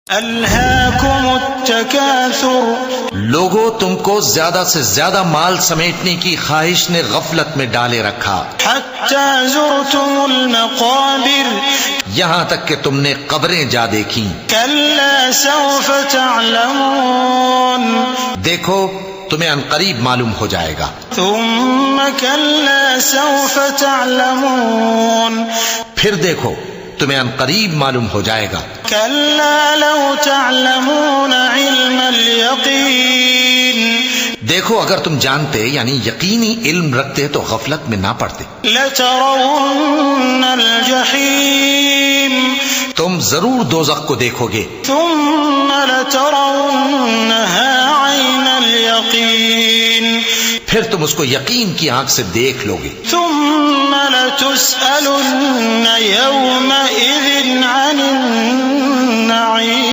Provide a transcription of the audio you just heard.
الہاکم التکاثر، لوگوں تم کو زیادہ سے زیادہ مال سمیٹنے کی خواہش نے غفلت میں ڈالے رکھا، حتی زرتم المقابر، یہاں تک کہ تم نے قبریں جا دیکھیں۔ کلا سوف تعلمون، دیکھو تمہیں عنقریب معلوم ہو جائے گا۔ ثم کلا سوف تعلمون، پھر دیکھو تمہیں عنقریب معلوم ہو جائے گا۔ کلا لو تعلمون علم الیقین، دیکھو اگر تم جانتے یعنی یقینی علم رکھتے تو غفلت میں نہ پڑتے۔ لترون الجحیم، تم ضرور دوزخ کو دیکھو گے۔ ثم لترونها عین الیقین، پھر تم اس کو یقین کی آنکھ سے دیکھ لو گے۔ ثم لتسألن یومئذ عن النعیم۔